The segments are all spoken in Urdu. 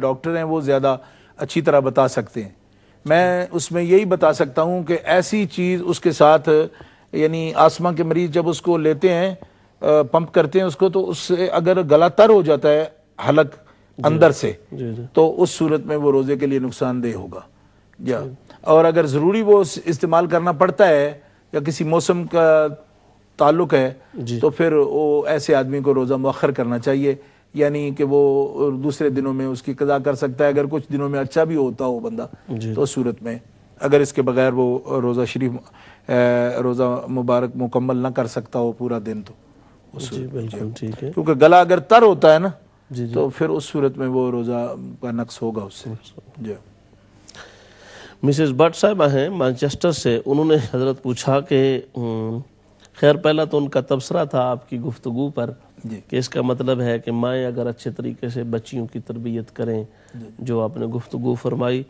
ڈاکٹر ہیں وہ زیادہ اچھی طرح بتا سکتے ہیں. میں اس میں یہی بتا سکتا ہوں کہ ایسی چیز اس کے ساتھ یعنی آسما کے مریض جب اس کو لیتے ہیں پمپ کرتے ہیں اس کو تو اس سے اگر گلا تر ہو جاتا ہے حلق اندر سے تو اس صورت میں وہ روزے کے لیے نقصان دہ ہوگا. اور اگر ضروری وہ استعمال کرنا پڑتا ہے یا کسی موسم کا تعلق ہے تو پھر وہ ایسے آدمی کو روزہ مؤخر کرنا چاہیے, یعنی کہ وہ دوسرے دنوں میں اس کی قضا کر سکتا ہے اگر کچھ دنوں میں اچھا بھی ہوتا ہو بندہ تو اس صورت میں اگر اس کے بغیر وہ روزہ شریف روزہ مبارک مکمل نہ کر سکتا ہو پورا دن تو بالکل ٹھیک ہے, کیونکہ گلا اگر تر ہوتا ہے نا تو پھر اس صورت میں وہ روزہ کا نقص ہوگا اس سے. مسز بٹ صاحبہ ہیں مانچسٹر سے, انہوں نے حضرت پوچھا کہ خیر پہلا تو ان کا تبصرہ تھا آپ کی گفتگو پر کہ اس کا مطلب ہے کہ مائیں اگر اچھے طریقے سے بچیوں کی تربیت کریں جو آپ نے گفتگو فرمائی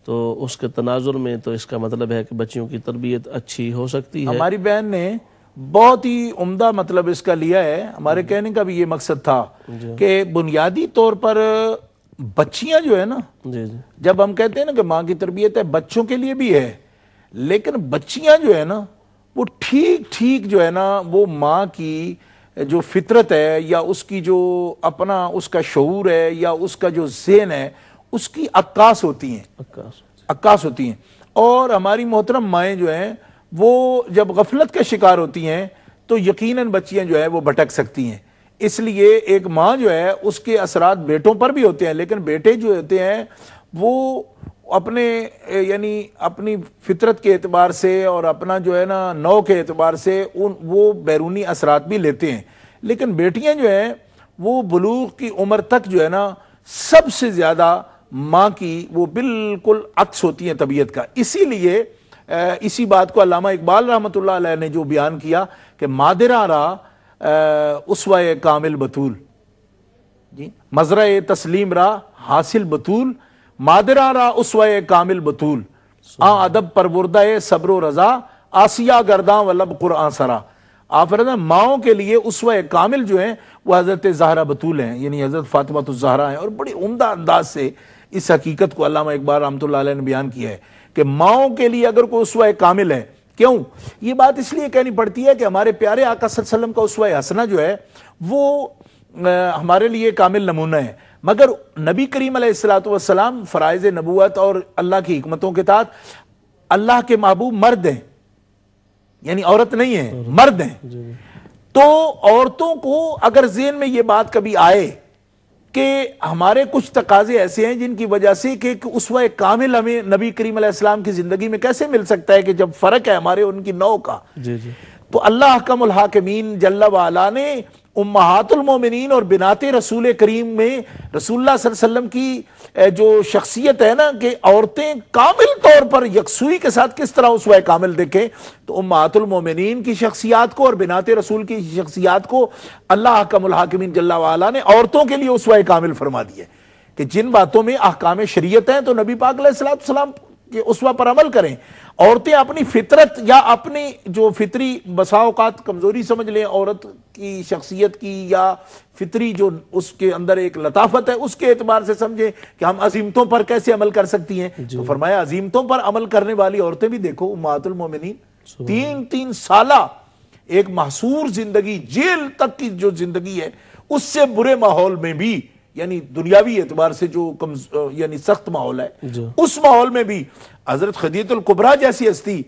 تو اس کے تناظر میں تو اس کا مطلب ہے کہ بچیوں کی تربیت اچھی ہو سکتی ہے. ہماری بہن نے بہت ہی عمدہ مطلب اس کا لیا ہے. ہمارے کہنے کا بھی یہ مقصد تھا کہ بنیادی طور پر بچیاں جو ہے نا جب ہم کہتے ہیں نا کہ ماں کی تربیت ہے بچوں کے لیے بھی ہے, لیکن بچیاں جو ہے نا وہ ٹھیک جو ہے نا وہ ماں کی جو فطرت ہے یا اس کی جو اپنا اس کا شعور ہے یا اس کا جو ذہن ہے اس کی عکاس ہوتی ہیں. اور ہماری محترم مائیں جو ہیں وہ جب غفلت کا شکار ہوتی ہیں تو یقیناً بچیاں جو ہے وہ بھٹک سکتی ہیں. اس لیے ایک ماں جو ہے اس کے اثرات بیٹوں پر بھی ہوتے ہیں, لیکن بیٹے جو ہوتے ہیں وہ اپنے یعنی اپنی فطرت کے اعتبار سے اور اپنا جو ہے نا نو کے اعتبار سے وہ بیرونی اثرات بھی لیتے ہیں, لیکن بیٹیاں جو ہیں وہ بلوغ کی عمر تک جو ہے نا سب سے زیادہ ماں کی وہ بالکل عکس ہوتی ہیں طبیعت کا. اسی لیے اسی بات کو علامہ اقبال رحمۃ اللہ علیہ نے جو بیان کیا کہ مادرہ را اسوہ کامل بطول, مزرع تسلیم را حاصل بطول, مادرہ را اسوہ کامل بطول, ادب پروردہ صبر و رضا, آسیہ گرداں و لب قرآن سرا. آپ فرماتے ہیں ماؤں کے لیے اسوہ کامل جو ہیں وہ حضرت زہرا بطول ہیں, یعنی حضرت فاطمہ الزہرا ہیں. اور بڑی عمدہ انداز سے اس حقیقت کو علامہ اقبال رحمۃ اللہ علیہ نے بیان کیا ہے کہ ماؤں کے لیے اگر کوئی اسوہ کامل ہے. کیوں یہ بات اس لیے کہنی پڑتی ہے کہ ہمارے پیارے آقا صلی اللہ علیہ وسلم کا اسوہ حسنہ جو ہے وہ ہمارے لیے کامل نمونہ ہے, مگر نبی کریم علیہ الصلوۃ والسلام فرائض نبوت اور اللہ کی حکمتوں کے تحت اللہ کے محبوب مرد ہیں, یعنی عورت نہیں ہیں, مرد ہیں. تو عورتوں کو اگر ذہن میں یہ بات کبھی آئے کہ ہمارے کچھ تقاضے ایسے ہیں جن کی وجہ سے کہ اسوہ کامل ہمیں نبی کریم علیہ السلام کی زندگی میں کیسے مل سکتا ہے کہ جب فرق ہے ہمارے ان کی نو کا, تو اللہ احکم الحاکمین جل وعلا نے امہات المومنین اور بنات رسول کریم میں رسول اللہ صلی اللہ علیہ وسلم کی جو شخصیت ہے نا کہ عورتیں کامل طور پر یکسوئی کے ساتھ کس طرح اسوہ کامل دیکھیں, تو امہات المومنین کی شخصیات کو اور بنات رسول کی شخصیات کو اللہ احکم الحاکمین جل وعلا نے عورتوں کے لیے اسوہ کامل فرما دیا کہ جن باتوں میں احکام شریعت ہیں تو نبی پاک علیہ الصلوۃ والسلام کے اسوہ پر عمل کریں. عورتیں اپنی فطرت یا اپنی جو فطری بسا اوقات کمزوری سمجھ لیں عورت کی شخصیت کی یا فطری جو اس کے اندر ایک لطافت ہے اس کے اعتبار سے سمجھیں کہ ہم عظیمتوں پر کیسے عمل کر سکتی ہیں. تو فرمایا عظیمتوں پر عمل کرنے والی عورتیں بھی دیکھو امہات المومنین 3 سالہ ایک محصور زندگی جیل تک کی جو زندگی ہے اس سے برے ماحول میں بھی, یعنی دنیاوی اعتبار سے جو یعنی سخت ماحول ہے اس ماحول میں بھی حضرت خدیجہ الکبریٰ جیسی ہستی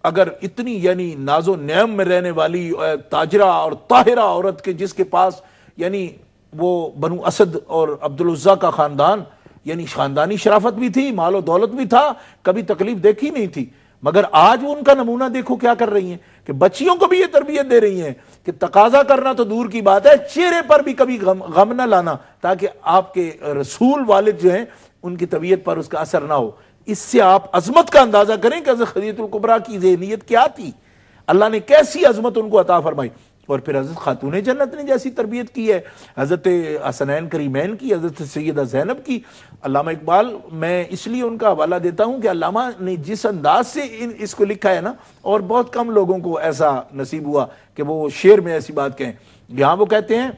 اگر اتنی یعنی ناز و نعم میں رہنے والی تاجرہ اور طاہرہ عورت کے جس کے پاس یعنی وہ بنو اسد اور عبدالعزیٰ کا خاندان یعنی خاندانی شرافت بھی تھی, مال و دولت بھی تھا, کبھی تکلیف دیکھی نہیں تھی, مگر آج وہ ان کا نمونہ دیکھو کیا کر رہی ہیں کہ بچیوں کو بھی یہ تربیت دے رہی ہیں کہ تقاضا کرنا تو دور کی بات ہے, چہرے پر بھی کبھی غم نہ لانا تاکہ آپ کے رسول والد جو ہیں ان کی طبیعت پر اس کا اثر نہ ہو. اس سے آپ عظمت کا اندازہ کریں کہ حضرت خدیجہ الکبریٰ کی ذہنیت کیا تھی, اللہ نے کیسی عظمت ان کو عطا فرمائی. اور پھر حضرت خاتون جنت نے جیسی تربیت کی ہے, حضرت حسنین کریمین کی, حضرت سیدہ زینب کی. علامہ اقبال میں اس لیے ان کا حوالہ دیتا ہوں کہ علامہ نے جس انداز سے اس کو لکھا ہے نا, اور بہت کم لوگوں کو ایسا نصیب ہوا کہ وہ شعر میں ایسی بات کہیں. یہاں وہ کہتے ہیں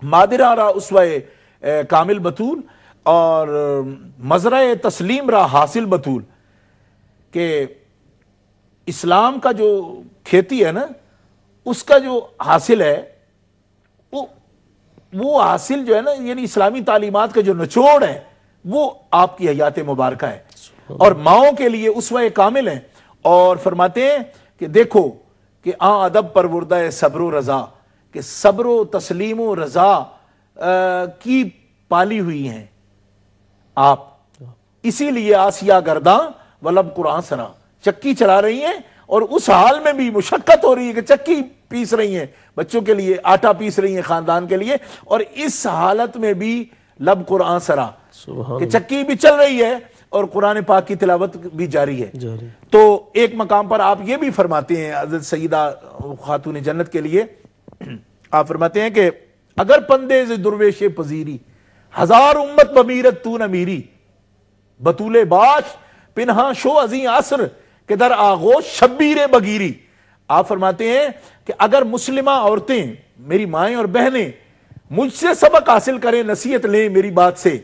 مادرہ را اسوہ کامل بطول, اور مزرع تسلیم را حاصل بطول، کہ اسلام کا جو کھیتی ہے نا اس کا جو حاصل ہے وہ حاصل جو ہے نا، یعنی اسلامی تعلیمات کا جو نچوڑ ہے وہ آپ کی حیات مبارکہ ہے اور ماؤں کے لیے اسوہ کامل ہیں. اور فرماتے ہیں کہ دیکھو کہ ادب پروردہ صبر و رضا، کہ صبر و تسلیم و رضا کی پالی ہوئی ہیں آپ، اسی لیے آسیہ گرداں ولب قرآن سرا، چکی چلا رہی ہیں اور اس حال میں بھی مشقت ہو رہی ہے کہ چکی پیس رہی ہیں بچوں کے لیے، آٹا پیس رہی ہیں خاندان کے لیے، اور اس حالت میں بھی لب قرآن سرا، کہ چکی بھی چل رہی ہے اور قرآن پاک کی تلاوت بھی جاری ہے. تو ایک مقام پر آپ یہ بھی فرماتے ہیں حضرت سیدہ خاتون جنت کے لیے، آپ فرماتے ہیں کہ اگر پندے ز درویش پذیری، ہزار امت بمیرت تو نہ میری، بطول باش پنہاں شو ازیں عصر کہ در آغوش شبیر بگیری. آپ فرماتے ہیں کہ اگر مسلمہ عورتیں، میری مائیں اور بہنیں مجھ سے سبق حاصل کریں، نصیحت لیں میری بات سے،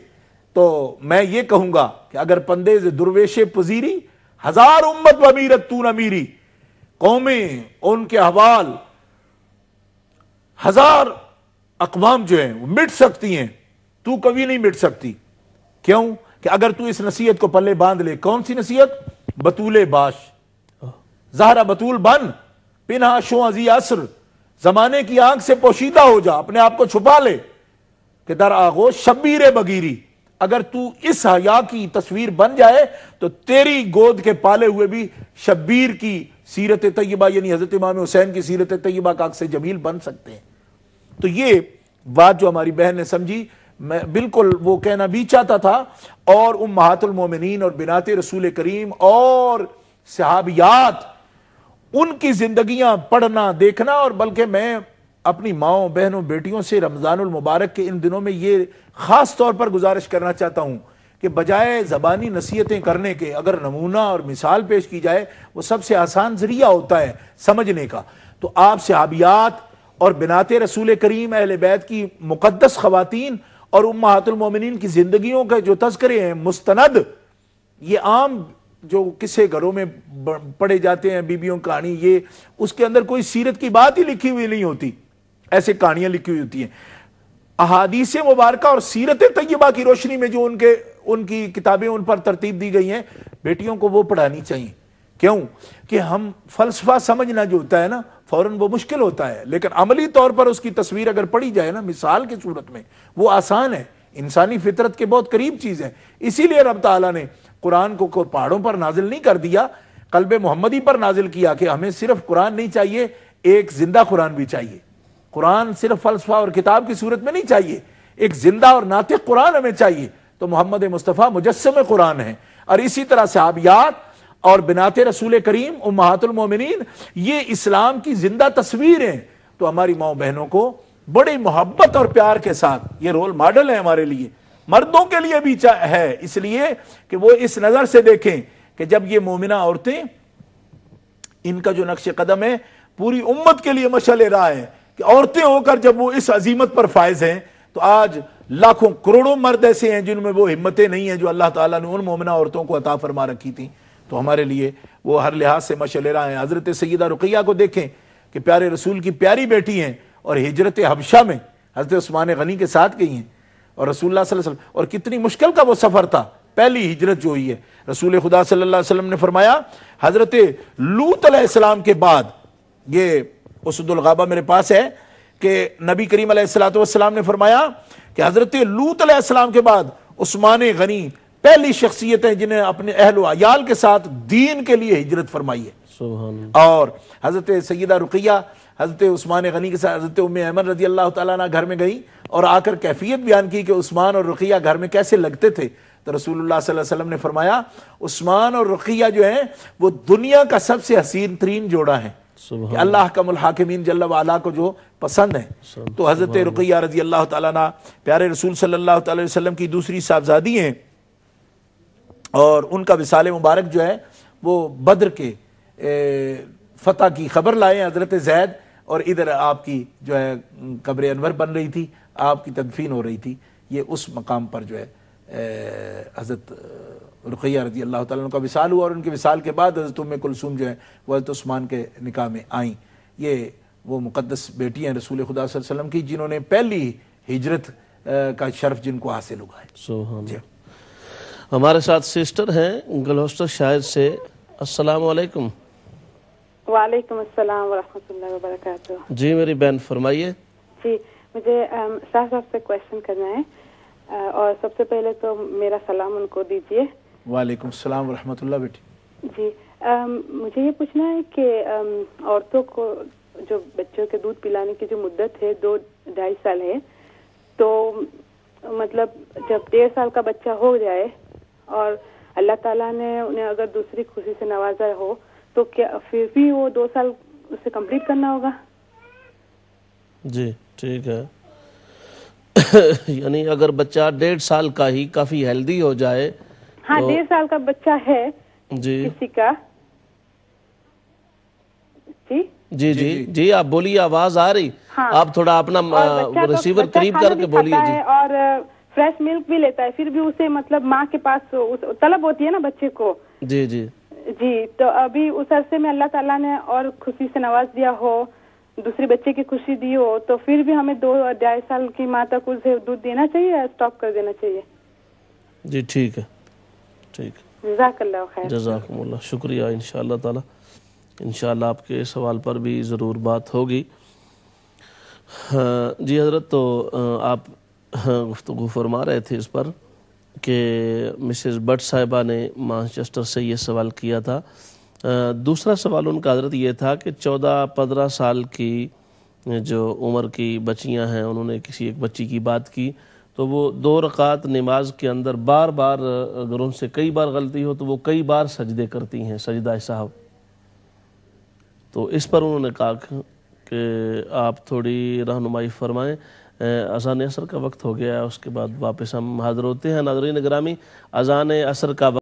تو میں یہ کہوں گا کہ اگر پندے ز درویش پذیری، ہزار امت بمیرت تو نہ میری، قومیں ان کے احوال ہزار اقوام جو ہیں وہ مٹ سکتی ہیں، تو کبھی نہیں مٹ سکتی. کیوں؟ کہ اگر تو اس نصیحت کو پلے باندھ لے. کون سی نصیحت؟ بطول باش، زہرا بطول بن، پنہا شو ازی عصر، زمانے کی آنکھ سے پوشیدہ ہو جا، اپنے آپ کو چھپا لے، کہ در آغوش شبیر بگیری، اگر تو اس حیا کی تصویر بن جائے تو تیری گود کے پالے ہوئے بھی شبیر کی سیرت طیبہ، یعنی حضرت امام حسین کی سیرت طیبہ کا عکس جمیل بن سکتے ہیں. تو یہ بات جو ہماری بہن نے سمجھی، میں بالکل وہ کہنا بھی چاہتا تھا. اور امہات المومنین اور بنات رسول کریم اور صحابیات، ان کی زندگیاں پڑھنا دیکھنا، اور بلکہ میں اپنی ماؤں بہنوں بیٹیوں سے رمضان المبارک کے ان دنوں میں یہ خاص طور پر گزارش کرنا چاہتا ہوں کہ بجائے زبانی نصیحتیں کرنے کے اگر نمونہ اور مثال پیش کی جائے، وہ سب سے آسان ذریعہ ہوتا ہے سمجھنے کا. تو آپ صحابیات اور بنات رسول کریم اہل بیت کی مقدس خواتین اور امہات المومنین کی زندگیوں کے جو تذکرے ہیں مستند، یہ عام جو کسے گھروں میں پڑھے جاتے ہیں بیبیوں کہانی، یہ اس کے اندر کوئی سیرت کی بات ہی لکھی ہوئی نہیں ہوتی، ایسے کہانیاں لکھی ہوئی ہوتی ہیں. احادیث مبارکہ اور سیرت طیبہ کی روشنی میں جو ان کی کتابیں ان پر ترتیب دی گئی ہیں، بیٹیوں کو وہ پڑھانی چاہیے. کیوں؟ کہ ہم فلسفہ سمجھنا جو ہوتا ہے نا فوراً وہ مشکل ہوتا ہے، لیکن عملی طور پر اس کی تصویر اگر پڑھی جائے نا مثال کی صورت میں، وہ آسان ہے، انسانی فطرت کے بہت قریب چیز ہے. اسی لیے رب تعالیٰ نے قرآن کو پہاڑوں پر نازل نہیں کر دیا، قلب محمدی پر نازل کیا، کہ ہمیں صرف قرآن نہیں چاہیے، ایک زندہ قرآن بھی چاہیے. قرآن صرف فلسفہ اور کتاب کی صورت میں نہیں چاہیے، ایک زندہ اور ناطق قرآن ہمیں چاہیے. تو محمد مصطفیٰ مجسم قرآن ہیں. اور اسی طرح صحابیات اور بنات رسول کریم امہات المومنین یہ اسلام کی زندہ تصویر ہیں. تو ہماری ماؤں بہنوں کو بڑی محبت اور پیار کے ساتھ یہ رول ماڈل ہے ہمارے لیے، مردوں کے لیے بھی ہے، اس لیے کہ وہ اس نظر سے دیکھیں کہ جب یہ مومنہ عورتیں، ان کا جو نقش قدم ہے پوری امت کے لیے مشعل راہ ہے، کہ عورتیں ہو کر جب وہ اس عظیمت پر فائز ہیں، تو آج لاکھوں کروڑوں مرد ایسے ہیں جن میں وہ ہمتیں نہیں ہیں جو اللہ تعالیٰ نے ان مومنہ عورتوں کو عطا فرما رکھی تھیں. تو ہمارے لیے وہ ہر لحاظ سے مشعل راہ ہیں. حضرت سیدہ رقیہ کو دیکھیں کہ پیارے رسول کی پیاری بیٹی ہیں اور ہجرت حبشہ میں حضرت عثمان غنی کے ساتھ گئی ہیں، اور رسول اللہ صلی اللہ علیہ وسلم، اور کتنی مشکل کا وہ سفر تھا، پہلی ہجرت جو ہوئی ہے. رسول خدا صلی اللہ علیہ وسلم نے فرمایا حضرت لوط علیہ السلام کے بعد، یہ اسد الغابہ میرے پاس ہے، کہ نبی کریم علیہ السلام نے فرمایا کہ حضرت لوط علیہ السلام کے بعد عثمان غنی پہلی شخصیت ہیں جنہیں اپنے اہل و عیال کے ساتھ دین کے لیے ہجرت فرمائی ہے. سبحان اللہ. اور حضرت سیدہ رقیہ حضرت عثمان غنی کے ساتھ حضرت ام ایمن رضی اللہ تعالیٰ عنہ گھر میں گئی اور آ کر کیفیت بیان کی کہ عثمان اور رقیہ گھر میں کیسے لگتے تھے. تو رسول اللہ صلی اللہ علیہ وسلم نے فرمایا عثمان اور رقیہ جو ہیں وہ دنیا کا سب سے حسین ترین جوڑا ہے، کہ اللہ کا الحاکمین جل وعلا کو جو پسند ہے. تو حضرت رقیہ رضی اللہ تعالیٰ عنہ پیارے رسول صلی اللہ تعالی وسلم کی دوسری صاحبزادی ہیں، اور ان کا وصال مبارک جو ہے وہ بدر کے فتح کی خبر لائے حضرت زید، اور ادھر آپ کی جو ہے قبر انور بن رہی تھی، آپ کی تدفین ہو رہی تھی. یہ اس مقام پر جو ہے حضرت رقیہ رضی اللہ تعالیٰ عنہ کا وصال ہوا، اور ان کے وصال کے بعد حضرت ام کلثوم جو ہیں وہ حضرت عثمان کے نکاح میں آئیں۔ یہ وہ مقدس بیٹی ہیں رسول خدا صلی اللہ علیہ وسلم کی، جنہوں نے پہلی ہجرت کا شرف جن کو حاصل ہوا ہے۔ سبحان اللہ۔ ہمارے ساتھ سسٹر ہیں گلوسٹر شاہد سے۔ السلام علیکم۔ وعلیکم السلام ورحمۃ اللہ وبرکاتہ۔ جی میری بہن فرمائیے۔ جی مجھے شاہ صاحب سے کویشچن کرنا ہے، اور سب سے پہلے تو میرا سلام ان کو دیجیے۔ وعلیکم السلام ورحمۃ اللہ بیٹی۔ جی مجھے یہ پوچھنا ہے کہ عورتوں کو جو بچوں کے دودھ پلانے کی جو مدت ہے 2-2.5 سال ہے، تو مطلب جب 1.5 سال کا بچہ ہو جائے اور اللہ تعالیٰ نے انہیں اگر دوسری خوشی سے نوازا ہو تو کیا پھر بھی وہ 2 سال اسے کمپلیٹ کرنا ہوگا؟ جی ٹھیک ہے۔ یعنی اگر بچہ 1.5 سال کا ہی کافی ہیلدی ہو جائے، ہاں 1.5 سال کا بچہ ہے جی کسی کا۔ جی جی جی جی آپ بولیے، آواز آ رہی؟ آپ تھوڑا اپنا ریسیور قریب کر کے بولیے۔ جی اور فریش ملک بھی لیتا ہے، پھر بھی اسے مطلب ماں کے پاس طلب ہوتی ہے نا بچے کو۔ جی جی جی تو ابھی اس عرصے میں اللہ تعالیٰ نے اور خوشی سے نواز دیا ہو، دوسرے بچے کی خوشی دی ہو، تو پھر بھی ہمیں 2-2.5 سال کی ماں تک اسے دودھ دینا چاہیے یا اسٹاپ کر دینا چاہیے؟ جی ٹھیک ہے، ٹھیک ہے، جزاک اللہ خیر۔ جزاکم اللہ، شکریہ۔ انشاءاللہ تعالی انشاءاللہ آپ کے سوال پر بھی ضرور بات ہوگی۔ جی حضرت، تو آپ گفتگو فرما رہے تھے اس پر کہ مسز بٹ صاحبہ نے مانچسٹر سے یہ سوال کیا تھا۔ دوسرا سوال ان کا حضرت یہ تھا کہ 14-15 سال کی جو عمر کی بچیاں ہیں، انہوں نے کسی ایک بچی کی بات کی تو وہ 2 رکعت نماز کے اندر بار بار اگر ان سے کئی بار غلطی ہو تو وہ کئی بار سجدے کرتی ہیں، سجدہ صاحب۔ تو اس پر انہوں نے کہا کہ آپ تھوڑی رہنمائی فرمائیں۔ اذان عصر کا وقت ہو گیا ہے، اس کے بعد واپس ہم حاضر ہوتے ہیں۔ ناظرین گرامی، اذان عصر کا